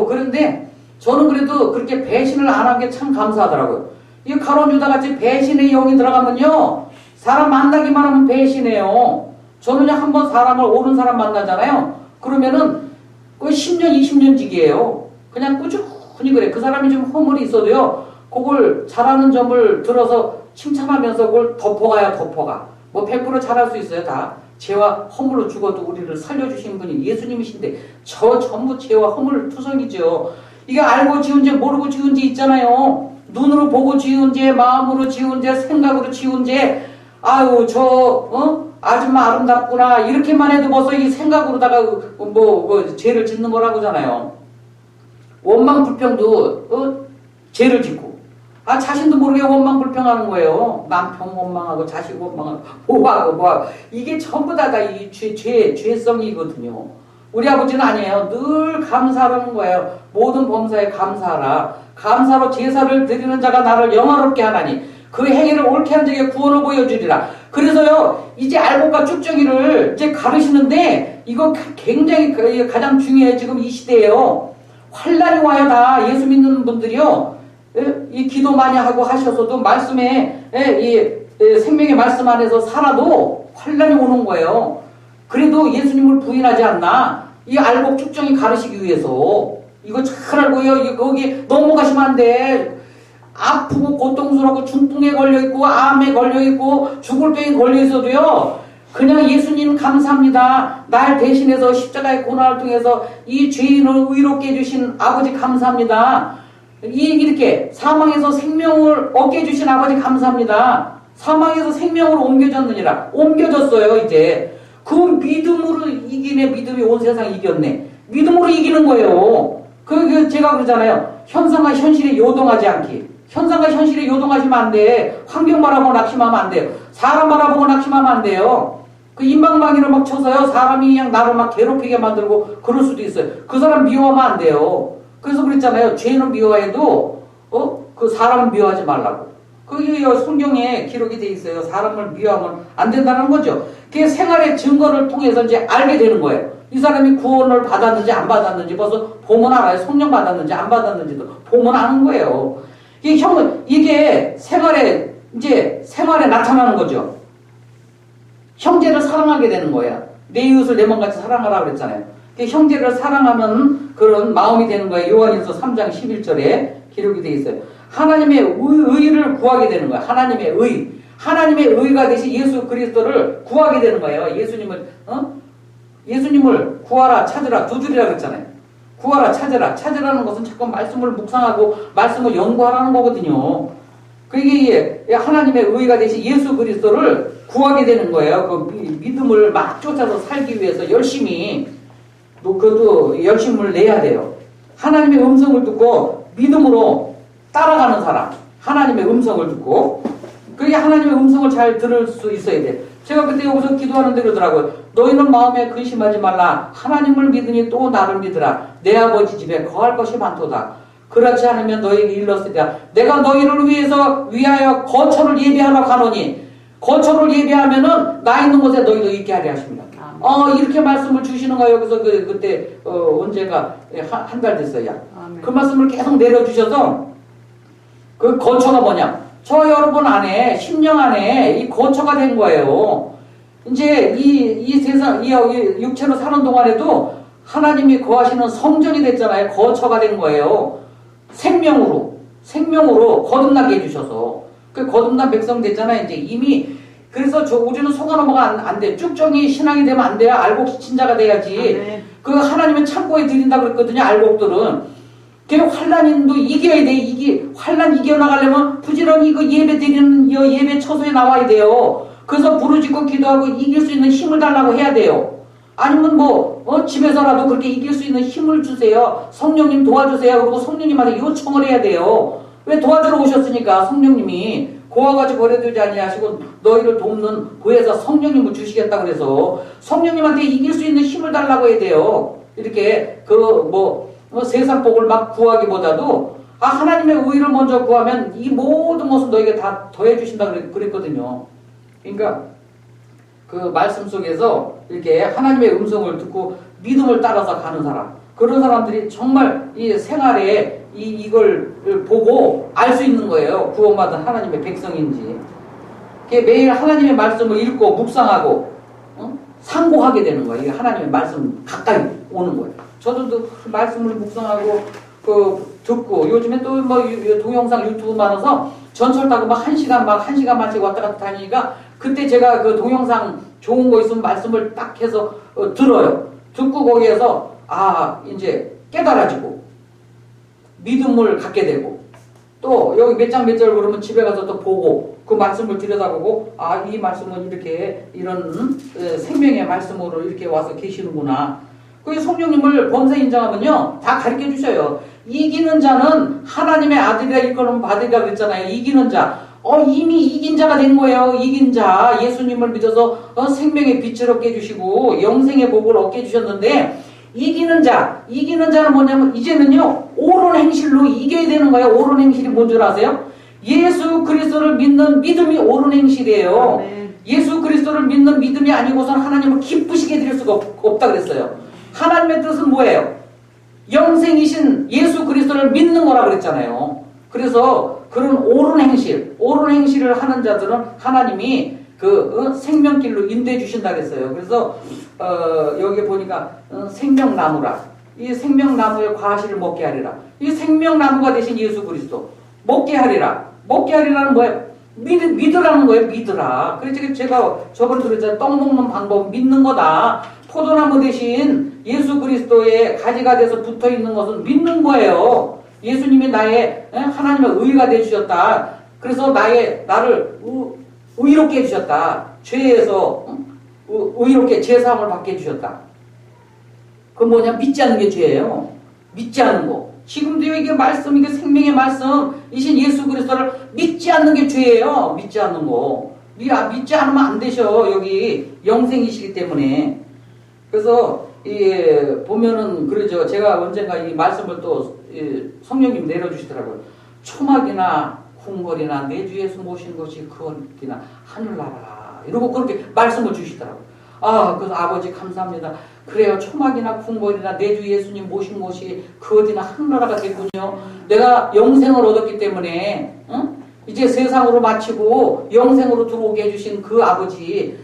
그런데 저는 그래도 그렇게 배신을 안 한 게 참 감사하더라고요. 이 가론 유다 같이 배신의 영이 들어가면요 사람 만나기만 하면 배신해요. 저는요 한번 사람을 옳은 사람 만나잖아요. 그러면은 그 10년 20년 지기예요. 그냥 꾸준히 그래. 그 사람이 좀 허물이 있어도요 그걸 잘하는 점을 들어서 칭찬하면서 그걸 덮어가야 덮어가. 뭐 100% 잘할 수 있어요 다. 죄와 허물로 죽어도 우리를 살려주신 분이 예수님이신데 저 전부 죄와 허물 투성이죠. 이게 알고 지은 죄 모르고 지은 죄 있잖아요. 눈으로 보고 지은 죄, 마음으로 지은 죄, 생각으로 지은 죄. 아유 아줌마 아름답구나 이렇게만 해도 벌써 이 생각으로다가 죄를 짓는 거라고 하잖아요. 원망 불평도 죄를 짓고 자신도 모르게 원망 불평하는 거예요. 남편 원망하고 자식 원망하고 뭐하고 이게 전부 다 이 죄성이거든요. 우리 아버지는 아니에요. 늘 감사하는 거예요. 모든 범사에 감사하라. 감사로 제사를 드리는 자가 나를 영화롭게 하나니 그 행위를 옳게 한 자에게 구원을 보여주리라. 그래서요 이제 알곡과 쭉정이를 이제 가르시는데 이거 굉장히 가장 중요해. 지금 이 시대에요 환란이 와야 다 예수 믿는 분들이요 이 기도 많이 하고 하셔서도 말씀에 이 생명의 말씀 안에서 살아도 환란이 오는 거예요. 그래도 예수님을 부인하지 않나 이 알곡 쭉정이 가르치기 위해서. 이거 잘 알고요. 거기 넘어가시면 안 돼. 아프고 고통스럽고 중풍에 걸려있고 암에 걸려있고 죽을 병에 걸려있어도요 그냥 예수님 감사합니다. 날 대신해서 십자가의 고난을 통해서 이 죄인을 의롭게 해주신 아버지 감사합니다. 이렇게 사망에서 생명을 얻게 해주신 아버지 감사합니다. 사망에서 생명으로 옮겨졌느니라. 옮겨졌어요 이제. 그 믿음으로 이기네. 믿음이 온 세상 이겼네. 믿음으로 이기는 거예요. 제가 그러잖아요. 현상과 현실에 요동하지 않기. 현상과 현실에 요동하시면 안 돼. 환경 바라보고 낙심하면 안 돼요. 사람 바라보고 낙심하면 안 돼요. 그 인방망이로 막 쳐서요. 사람이 그냥 나를 막 괴롭히게 만들고 그럴 수도 있어요. 그 사람 미워하면 안 돼요. 그래서 그랬잖아요. 죄는 미워해도 그 사람은 미워하지 말라고. 그게 성경에 기록이 돼 있어요. 사람을 미워하면 안 된다는 거죠. 그게 생활의 증거를 통해서 이제 알게 되는 거예요. 이 사람이 구원을 받았는지 안 받았는지 벌써 보면 알아요. 성령 받았는지 안 받았는지도 보면 아는 거예요. 이게 생활에 나타나는 거죠. 형제를 사랑하게 되는 거예요. 내 이웃을 내 몸같이 사랑하라고 그랬잖아요. 형제를 사랑하는 그런 마음이 되는 거예요. 요한일서 3장 11절에 기록이 되어 있어요. 하나님의 의를 구하게 되는 거예요. 하나님의 의가 되신 예수 그리스도를 구하게 되는 거예요. 예수님을 구하라 찾으라 두드리라 그랬잖아요. 구하라 찾으라. 찾으라는 것은 자꾸 말씀을 묵상하고 말씀을 연구하라는 거거든요. 그게 하나님의 의가 되신 예수 그리스도를 구하게 되는 거예요. 그 믿음을 막 쫓아서 살기 위해서 열심히 그것도 열심을 내야 돼요. 하나님의 음성을 듣고 믿음으로 따라가는 사람. 하나님의 음성을 듣고 그게 하나님의 음성을 잘 들을 수 있어야 돼. 제가 그때 여기서 기도하는데 그러더라고요. 너희는 마음에 근심하지 말라. 하나님을 믿으니 또 나를 믿으라. 내 아버지 집에 거할 것이 많도다. 그렇지 않으면 너희에게 일렀으리라. 내가 너희를 위하여 거처를 예비하러 가노니 거처를 예비하면은 나 있는 곳에 너희도 있게 하려 하십니다. 이렇게 말씀을 주시는 거예요. 그래서 그때 언제가 한 달 됐어요. 그 말씀을 계속 내려주셔서 그 거처가 뭐냐? 저 여러분 안에 10년 안에 이 거처가 된 거예요. 이제 이 세상, 이 육체로 사는 동안에도 하나님이 거하시는 성전이 됐잖아요. 거처가 된 거예요. 생명으로 거듭나게 해주셔서. 그 거듭난 백성 됐잖아요. 이제 이미, 그래서 우리는 속아 넘어가 안 돼. 쭉정이 신앙이 되면 안 돼요. 알곡 신자가 돼야지. 그 하나님은 창고에 드린다 그랬거든요. 알곡들은. 그 환란도 이겨야 돼. 환란 이겨나가려면 부지런히 그 예배 드리는 예배 처소에 나와야 돼요. 그래서 부르짖고 기도하고 이길 수 있는 힘을 달라고 해야 돼요. 아니면 집에서라도 그렇게 이길 수 있는 힘을 주세요. 성령님 도와주세요. 그리고 성령님한테 요청을 해야 돼요. 왜 도와주러 오셨으니까 성령님이 고아같이 버려두지 아니하시고 너희를 돕는 구에서 성령님을 주시겠다 그래서 성령님한테 이길 수 있는 힘을 달라고 해야 돼요. 이렇게 세상 복을 막 구하기보다도 하나님의 의를 먼저 구하면 이 모든 것을 너에게 다 더해 주신다 그랬거든요. 그러니까 그 말씀 속에서 이렇게 하나님의 음성을 듣고 믿음을 따라서 가는 사람, 그런 사람들이 정말 이 생활에 이걸 보고 알 수 있는 거예요. 구원받은 하나님의 백성인지. 매일 하나님의 말씀을 읽고 묵상하고 상고하게 되는 거예요. 하나님의 말씀 가까이 오는 거예요. 저도 말씀을 묵상하고 듣고 요즘에 또 동영상 유튜브 많아서 전철 타고 막 1시간만씩 왔다 갔다 다니니까 그때 제가 그 동영상 좋은 거 있으면 말씀을 딱 해서 들어요. 듣고 거기에서 이제 깨달아지고 믿음을 갖게 되고 또 여기 몇 장 몇 절 그러면 집에 가서 또 보고 그 말씀을 들여다보고 이 말씀은 이렇게 이런 생명의 말씀으로 이렇게 와서 계시는구나. 그 성령님을 범사 인정하면요 다 가르쳐 주셔요. 이기는 자는 하나님의 아들이라 일컬음 받으리라 그랬잖아요. 이기는 자. 이미 이긴 자가 된 거예요. 이긴 자. 예수님을 믿어서 생명의 빛을 얻게 해주시고 영생의 복을 얻게 해주셨는데 이기는 자는 뭐냐면 이제는요 옳은 행실로 이겨야 되는 거예요. 옳은 행실이 뭔 줄 아세요? 예수 그리스도를 믿는 믿음이 옳은 행실이에요. 네. 예수 그리스도를 믿는 믿음이 아니고선 하나님을 기쁘시게 드릴 수가 없다 그랬어요. 하나님의 뜻은 뭐예요? 영생이신 예수 그리스도를 믿는 거라 그랬잖아요. 그래서 그런 옳은 행실을 하는 자들은 하나님이 생명길로 인도해 주신다 그랬어요. 그래서 여기 보니까 생명나무라. 이 생명나무의 과실을 먹게 하리라. 이 생명나무가 되신 예수 그리스도 먹게 하리라. 먹게 하리라는 뭐예요? 믿으라는 거예요. 믿으라. 그래서 제가 저번에 그랬잖아요. 떡 먹는 방법 믿는 거다. 포도나무 대신 예수 그리스도의 가지가 돼서 붙어 있는 것은 믿는 거예요. 예수님이 나의 하나님의 의가 되주셨다. 그래서 나를 의롭게 해주셨다. 죄에서 의롭게 제사함을 받게 해주셨다. 그건 뭐냐? 믿지 않는 게 죄예요. 믿지 않는 거. 지금도 이게 말씀, 이게 생명의 말씀이신 예수 그리스도를 믿지 않는 게 죄예요. 믿지 않는 거. 믿지 않으면 안 되셔. 여기 영생이시기 때문에. 그래서 보면은 그러죠. 제가 언젠가 이 말씀을 또 성령님 내려주시더라고요. 초막이나 궁궐이나 내 주 예수 모신 것이 그 어디나 하늘나라라. 이러고 그렇게 말씀을 주시더라고요. 그래서 아버지 감사합니다. 그래요. 초막이나 궁궐이나 내 주 예수님 모신 것이 그 어디나 하늘나라가 됐군요. 내가 영생을 얻었기 때문에 이제 세상으로 마치고 영생으로 들어오게 해주신 그 아버지,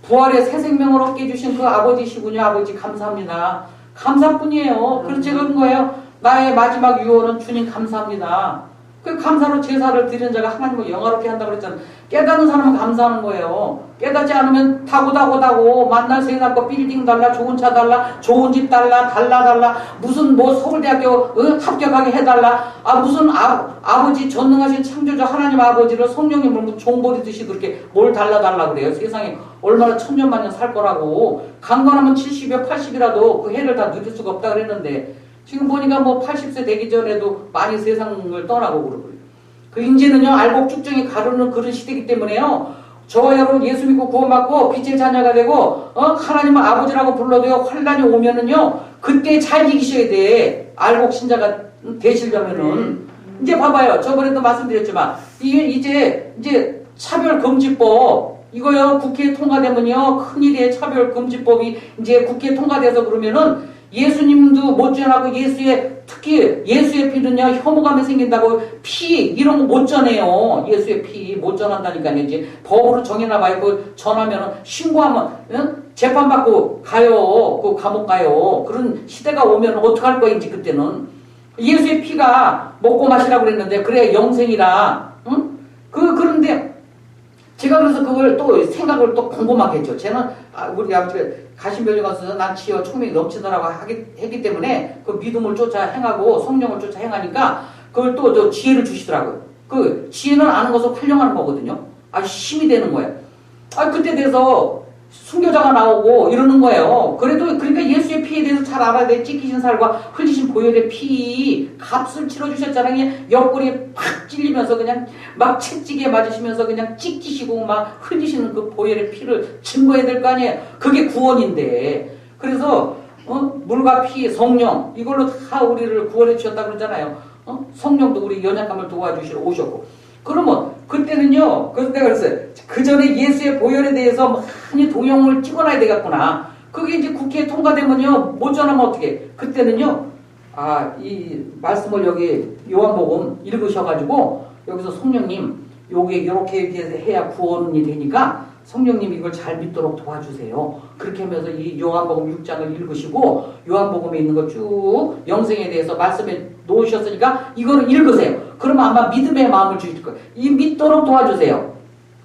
부활의 새 생명을 얻게 해주신 그 아버지시군요. 아버지 감사합니다. 감사뿐이에요. 그래서 제가 한 거예요. 나의 마지막 유언은 주님 감사합니다. 그 감사로 제사를 드리는 자가 하나님을 영화롭게 한다고 그랬잖아요. 깨닫는 사람은 감사하는 거예요. 깨닫지 않으면 다고 만날 세상 거 빌딩 달라, 좋은 차 달라, 좋은 집 달라, 무슨 서울대학교 합격하게 해달라. 무슨 아버지 전능하신 창조주 하나님 아버지를 성령님을 종버리듯이 그렇게 뭘 달라 그래요. 세상에 얼마나 천년만년 살 거라고. 강건하면 70여 80이라도 그 해를 다 누릴 수가 없다 그랬는데 지금 보니까 80세 되기 전에도 많이 세상을 떠나고 그러고요. 이제는요, 알곡 쭉정이 가르는 그런 시대이기 때문에요, 저와 여러분 예수 믿고 구원받고 빛의 자녀가 되고, 하나님을 아버지라고 불러도요, 환란이 오면은요, 그때 잘 이기셔야 돼. 알곡 신자가 되시려면은. 이제 봐봐요. 저번에도 말씀드렸지만, 이제 차별금지법, 이거요, 국회에 통과되면요, 큰일이에요. 차별금지법이 이제 국회에 통과돼서 그러면은, 예수님도 못 전하고 특히 예수의 피는요, 혐오감이 생긴다고 이런 거 못 전해요. 예수의 피 못 전한다니까요. 이제 법으로 정해놔봐요. 그 전하면은 신고하면, 재판받고 가요. 그 감옥 가요. 그런 시대가 오면 어떡할 거인지 그때는. 예수의 피가 먹고 마시라고 그랬는데, 그래, 영생이라, 응? 그런데, 제가 그래서 그걸 또 생각을 또 궁금하게 했죠. 쟤는, 우리 아버지가 가신별리 가서 난 지어 총명이 넘치더라고 했기 때문에 그 믿음을 쫓아 행하고 성령을 쫓아 행하니까 그걸 또 지혜를 주시더라고요. 그 지혜는 아는 것을 활용하는 거거든요. 힘이 되는 거예요. 그때 돼서 순교자가 나오고 이러는 거예요. 그러니까 예수의 피에 대해서 잘 알아야 돼. 찢기신 살과 흘리신 보혈의 피 값을 치러주셨잖아요. 그냥 옆구리에 팍 찔리면서 그냥 막 채찍에 맞으시면서 그냥 찢기시고 막 흘리시는 그 보혈의 피를 증거해야 될 거 아니에요. 그게 구원인데. 그래서 물과 피, 성령 이걸로 다 우리를 구원해 주셨다 그러잖아요. 성령도 우리 연약함을 도와주시러 오셨고. 그러면 그때는요. 그래서 내가 그랬어요. 그 전에 예수의 보혈에 대해서 많이 동영을 찍어놔야 되겠구나. 그게 이제 국회에 통과되면요. 못 전하면 어떻게? 그때는요. 이 말씀을 여기 요한복음 읽으셔가지고 여기서 성령님 요게 이렇게 해야 구원이 되니까 성령님 이걸 잘 믿도록 도와주세요. 그렇게 하면서 이 요한복음 6장을 읽으시고 요한복음에 있는 거 쭉 영생에 대해서 말씀해 놓으셨으니까 이거를 읽으세요. 그러면 아마 믿음의 마음을 주실 거예요. 이 믿도록 도와주세요.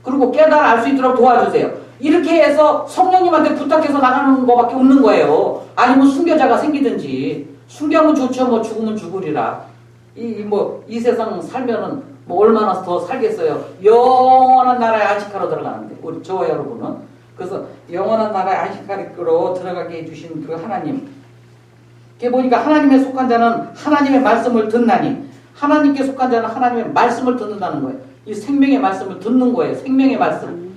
그리고 깨달아 알 수 있도록 도와주세요. 이렇게 해서 성령님한테 부탁해서 나가는 거밖에 없는 거예요. 아니면 순교자가 생기든지. 순교하면 좋죠. 뭐 죽으면 죽으리라. 이 세상 살면은 얼마나 더 살겠어요. 영원한 나라에 안식하러 들어가는데 우리 저와 여러분은. 그래서 영원한 나라에 안식하러 들어가게 해주신 그 하나님. 이게 보니까 하나님에 속한 자는 하나님의 말씀을 듣나니 하나님께 속한 자는 하나님의 말씀을 듣는다는 거예요. 이 생명의 말씀을 듣는 거예요. 생명의 말씀.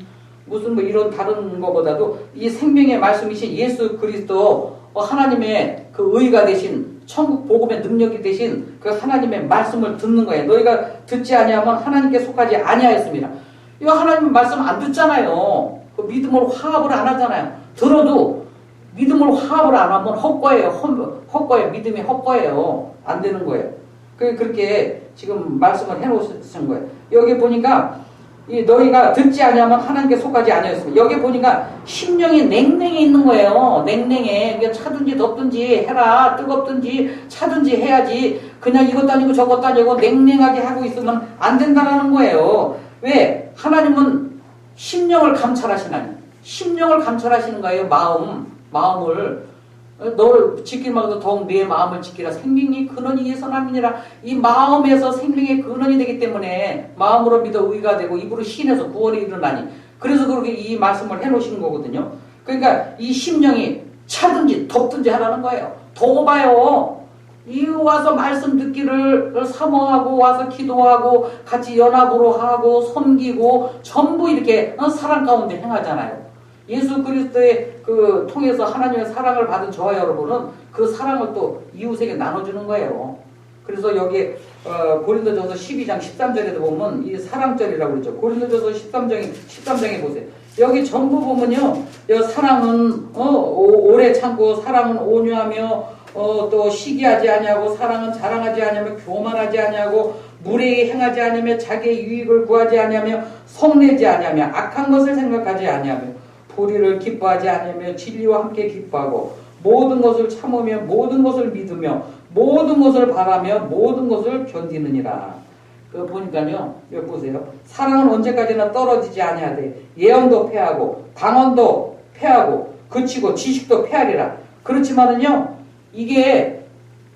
무슨 이런 다른 거보다도 이 생명의 말씀이신 예수 그리스도 하나님의 그 의가 되신 천국 복음의 능력이 되신 그 하나님의 말씀을 듣는 거예요. 너희가 듣지 아니하면 하나님께 속하지 아니하였습니다. 이거 하나님 말씀 안 듣잖아요. 그 믿음을 화합을 안 하잖아요. 들어도 믿음을 화합을 안 하면 헛거예요. 헛거예요. 믿음이 헛거예요. 안 되는 거예요. 그렇게 지금 말씀을 해놓으신 거예요. 여기 보니까 너희가 듣지 아니하면 하나님께 속하지 아니하였습니다. 여기 보니까 심령이 냉랭해 있는 거예요. 냉랭해. 차든지 덥든지 해라. 뜨겁든지 차든지 해야지. 그냥 이것도 아니고 저것도 아니고 냉랭하게 하고 있으면 안 된다라는 거예요. 왜? 하나님은 심령을 감찰하시나니. 심령을 감찰하시는 거예요. 마음을. 너를 지킬만도 더욱 내 마음을 지키라. 생명이 근원이 예선함이니라. 이 마음에서 생명의 근원이 되기 때문에 마음으로 믿어 의가 되고 입으로 신해서 구원에 이르나니. 그래서 그렇게 이 말씀을 해놓으신 거거든요. 그러니까 이 심령이 차든지 덥든지 하라는 거예요. 더워봐요. 와서 말씀 듣기를 사모하고 와서 기도하고 같이 연합으로 하고 섬기고 전부 이렇게 사랑 가운데 행하잖아요. 예수 그리스도의 통해서 하나님의 사랑을 받은 저와 여러분은 그 사랑을 또 이웃에게 나눠주는 거예요. 그래서 여기 고린도전서 12장 13절에도 보면 이 사랑절이라고 그러죠. 고린도전서 13장에 보세요. 여기 전부 보면요. 사랑은 오래 참고 사랑은 온유하며 또 시기하지 아니하고 사랑은 자랑하지 아니하며 교만하지 아니하고 무례히 행하지 아니하며 자기의 유익을 구하지 아니하며 성내지 아니하며 악한 것을 생각하지 아니하며 불의를 기뻐하지 않으며 진리와 함께 기뻐하고 모든 것을 참으며 모든 것을 믿으며 모든 것을 바라며 모든 것을 견디느니라. 보니까요. 여기 보세요. 사랑은 언제까지나 떨어지지 아니하되 예언도 패하고 방언도 패하고 그치고 지식도 패하리라. 그렇지만은요. 이게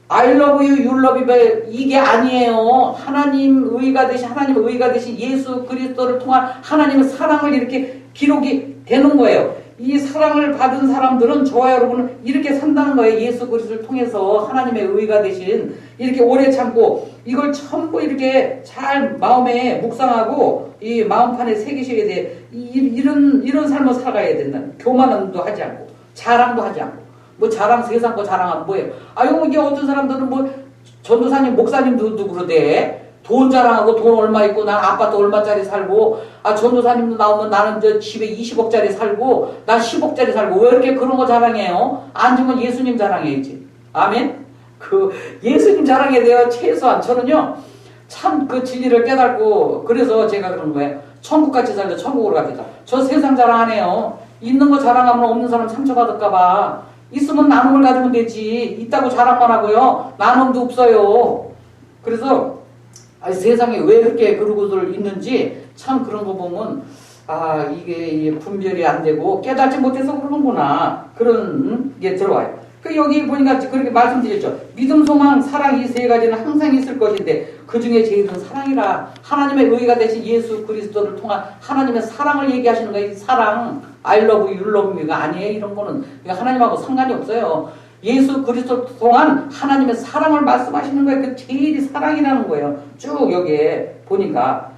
I love you, you love me 이게 아니에요. 하나님 의가 되신 예수 그리스도를 통한 하나님의 사랑을 이렇게 기록이 되는 거예요. 이 사랑을 받은 사람들은 저와 여러분은 이렇게 산다는 거예요. 예수 그리스도를 통해서 하나님의 의가 되신 이렇게 오래 참고 이걸 전부 이렇게 잘 마음에 묵상하고 이 마음판에 새기셔야 돼. 이런 삶을 살아가야 된다. 교만도 하지 않고 자랑도 하지 않고 자랑 세상 거 자랑하면 뭐예요? 이게 어떤 사람들은 전도사님 목사님도 그러대. 돈 자랑하고 돈 얼마 있고 난 아파트 얼마짜리 살고 전도사님도 나오면 나는 저 집에 20억짜리 살고 난 10억짜리 살고 왜 이렇게 그런 거 자랑해요? 안 주면 예수님 자랑해야지. 아멘? 예수님 자랑해야 돼요. 최소한. 저는요 참 그 진리를 깨닫고 그래서 제가 그런 거예요. 천국같이 살자. 천국으로 갑시다. 저 세상 자랑 안 해요. 있는 거 자랑하면 없는 사람 상처받을까봐. 있으면 나눔을 가지면 되지. 있다고 자랑만 하고요. 나눔도 없어요. 그래서 세상에 왜 그렇게 그러고들 있는지 참 그런 거 보면 이게 분별이 안 되고 깨닫지 못해서 그러는구나. 그런 게 들어와요. 여기 보니까 그렇게 말씀드렸죠. 믿음, 소망, 사랑 이 세 가지는 항상 있을 것인데 그 중에 제일은 사랑이라. 하나님의 의가 되신 예수 그리스도를 통한 하나님의 사랑을 얘기하시는 거예요. 사랑, I love you, you love me가 아니에요. 이런 거는 하나님하고 상관이 없어요. 예수 그리스도 통한 하나님의 사랑을 말씀하시는 거예요. 그 제일이 사랑이라는 거예요. 쭉 여기에 보니까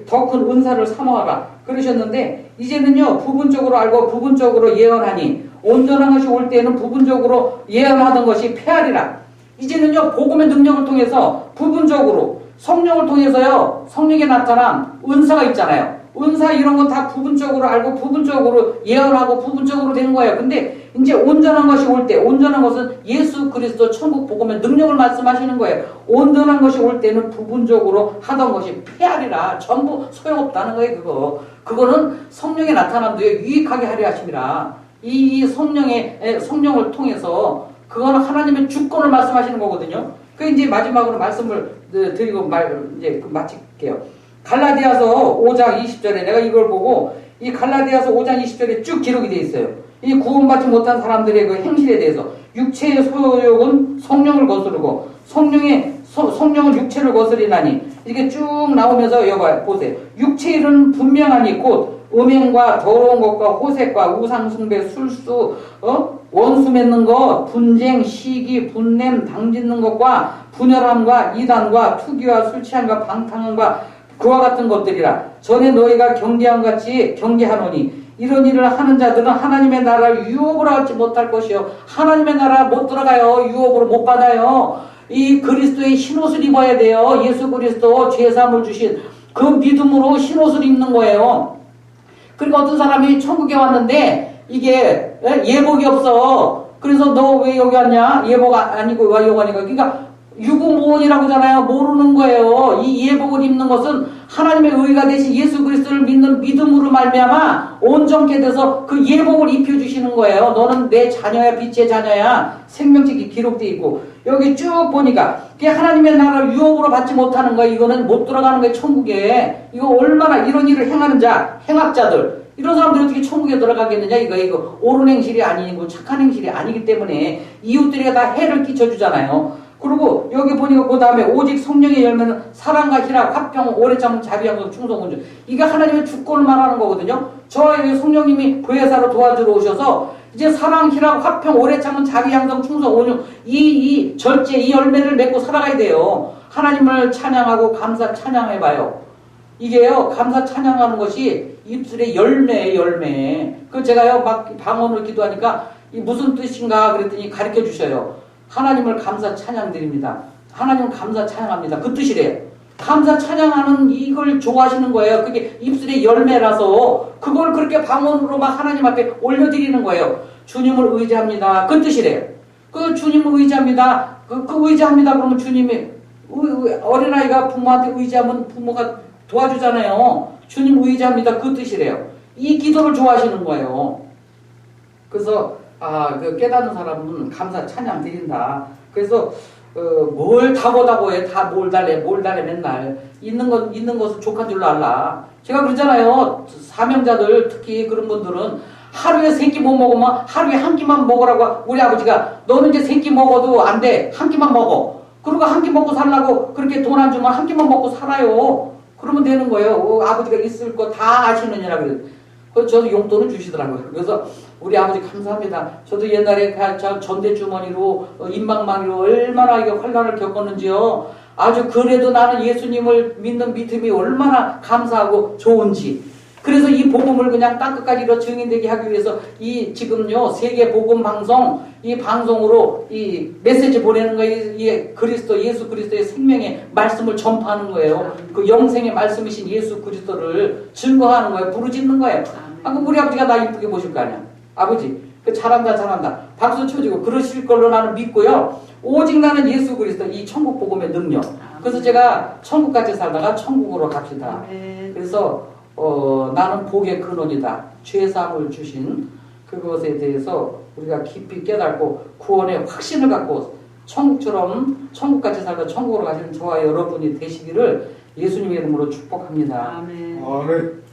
더 큰 은사를 사모하라 그러셨는데 이제는요 부분적으로 알고 부분적으로 예언하니 온전한 것이 올 때에는 부분적으로 예언하던 것이 폐하리라. 이제는요 복음의 능력을 통해서 부분적으로 성령을 통해서요 성령에 나타난 은사가 있잖아요. 은사 이런 건 다 부분적으로 알고 부분적으로 예언하고 부분적으로 되는 거예요. 근데 이제 온전한 것이 올 때, 온전한 것은 예수 그리스도 천국 복음의 능력을 말씀하시는 거예요. 온전한 것이 올 때는 부분적으로 하던 것이 폐하리라. 전부 소용없다는 거예요. 그거는 성령의 나타남도 유익하게 하려 하심이라. 이 성령을 통해서 그거는 하나님의 주권을 말씀하시는 거거든요. 이제 마지막으로 말씀을 드리고 이제 마칠게요. 갈라디아서 5장 20절에 내가 이걸 보고 이 갈라디아서 5장 20절에 쭉 기록이 되어 있어요. 이 구원받지 못한 사람들의 그 행실에 대해서 육체의 소욕은 성령을 거스르고 성령은 육체를 거스리나니 이렇게 쭉 나오면서 여기 보세요. 육체의 일은 분명하니 곧 음행과 더러운 것과 호색과 우상숭배, 술수, 원수 맺는 것, 분쟁, 시기, 분냄, 당짓는 것과 분열함과 이단과 투기와 술취함과 방탕함과 그와 같은 것들이라. 전에 너희가 경계함 같이 경계하노니 이런 일을 하는 자들은 하나님의 나라를 유업으로 하지 못할 것이요. 하나님의 나라 못 들어가요. 유업으로 못 받아요. 이 그리스도의 흰옷을 입어야 돼요. 예수 그리스도 죄사함을 주신 그 믿음으로 흰옷을 입는 거예요. 그러니까 어떤 사람이 천국에 왔는데 이게 예복이 없어. 그래서 너 왜 여기 왔냐? 예복 아니고 왜 여기 왔냐고. 그러니까 유구무원이라고 하잖아요. 모르는 거예요. 이 예복을 입는 것은 하나님의 의가 되신 예수 그리스도를 믿는 믿음으로 말미암아 온전케 돼서 그 예복을 입혀주시는 거예요. 너는 내 자녀야, 빛의 자녀야. 생명책이 기록되어 있고 여기 쭉 보니까 하나님의 나라를 유업으로 받지 못하는 거예요. 이거는 못 들어가는 거예요. 천국에. 이거 얼마나 이런 일을 행하는 자, 행악자들 이런 사람들이 어떻게 천국에 들어가겠느냐. 이거 옳은 행실이 아니고 착한 행실이 아니기 때문에 이웃들에게 다 해를 끼쳐주잖아요. 그리고 여기 보니까 그 다음에 오직 성령의 열매는 사랑과 희락, 화평, 오래 참음, 자비함, 충성, 온전. 이게 하나님의 주권을 말하는 거거든요. 저에게 성령님이 부회사로 도와주러 오셔서 이제 사랑, 희락, 화평, 오래 참음, 자비, 양성, 충성, 온유 이 절제, 이 열매를 맺고 살아가야 돼요. 하나님을 찬양하고 감사 찬양해봐요. 이게요 감사 찬양하는 것이 입술의 열매예요. 열매. 제가요 막 방언으로 기도하니까 이 무슨 뜻인가 그랬더니 가르쳐 주셔요. 하나님을 감사 찬양 드립니다. 하나님 감사 찬양합니다. 그 뜻이래요. 감사 찬양하는 이걸 좋아하시는 거예요. 그게 입술의 열매라서 그걸 그렇게 방언으로 막 하나님 앞에 올려드리는 거예요. 주님을 의지합니다. 그 뜻이래요. 그 주님을 의지합니다. 그 의지합니다. 그러면 주님이 어린아이가 부모한테 의지하면 부모가 도와주잖아요. 주님 의지합니다. 그 뜻이래요. 이 기도를 좋아하시는 거예요. 그래서 그 깨닫는 사람은 감사 찬양 드린다. 그래서 뭘 다고다고 해. 다 뭘 달래 맨날. 있는 것은 족한 줄로 알라. 제가 그러잖아요. 사명자들 특히 그런 분들은 하루에 3끼 못 먹으면 하루에 한 끼만 먹으라고 우리 아버지가 너는 이제 3끼 먹어도 안 돼. 한 끼만 먹어. 그리고 한 끼 먹고 살라고 그렇게 돈 안 주면 한 끼만 먹고 살아요. 그러면 되는 거예요. 아버지가 있을 거 다 아시느냐라 그래요. 저도 용돈을 주시더라고요. 그래서 우리 아버지 감사합니다. 저도 옛날에 전대주머니로 인방망이로 얼마나 이게 환난을 겪었는지요. 아주 그래도 나는 예수님을 믿는 믿음이 얼마나 감사하고 좋은지. 그래서 이 복음을 그냥 땅끝까지로 증인되게 하기 위해서 이 지금요 세계 복음 방송 이 방송으로 이 메시지 보내는 거예요. 이 그리스도 예수 그리스도의 생명의 말씀을 전파하는 거예요. 그 영생의 말씀이신 예수 그리스도를 증거하는 거예요. 부르짖는 거예요. 아, 그럼 우리 아버지가 나 이쁘게 보실 거 아니야. 아버지 그 잘한다 잘한다 박수 쳐주고 그러실 걸로 나는 믿고요. 오직 나는 예수 그리스도 이 천국 복음의 능력. 그래서 제가 천국같이 살다가 천국으로 갑시다. 그래서 나는 복의 근원이다. 죄사함을 주신 그것에 대해서 우리가 깊이 깨닫고 구원의 확신을 갖고 천국처럼 천국같이 살다 천국으로 가시는 저와 여러분이 되시기를 예수님의 이름으로 축복합니다. 아멘. 아멘.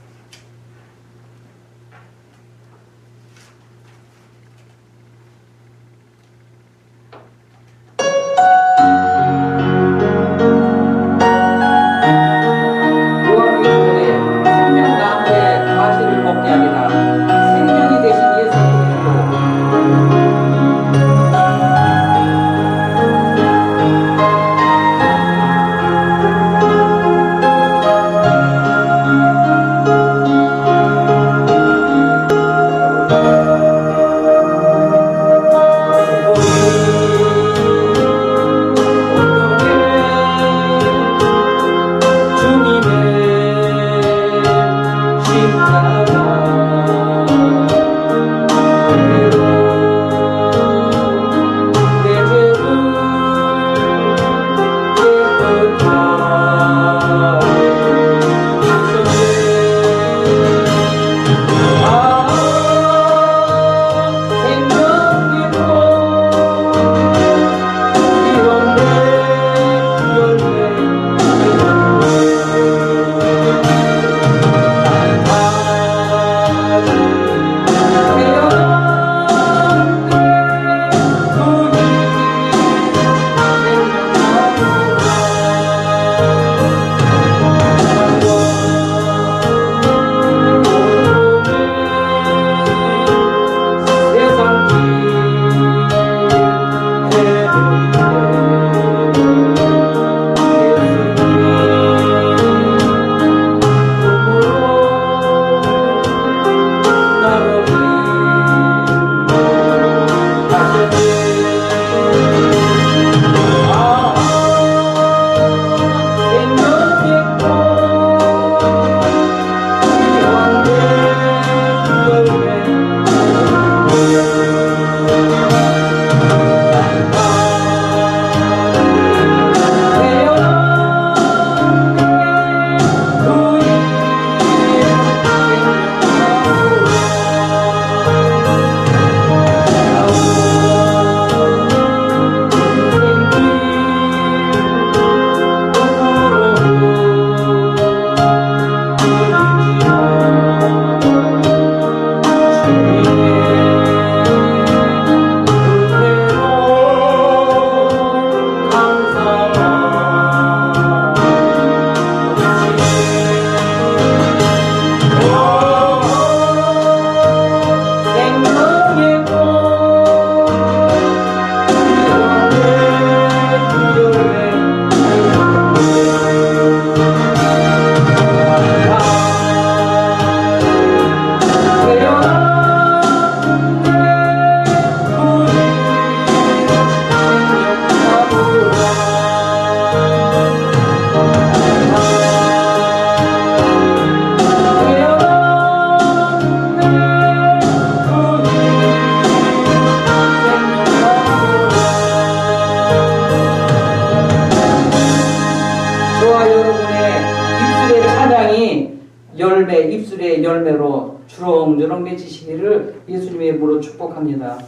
입술의 열매로 주렁주렁 맺히시기를 예수님의 이름으로 축복합니다.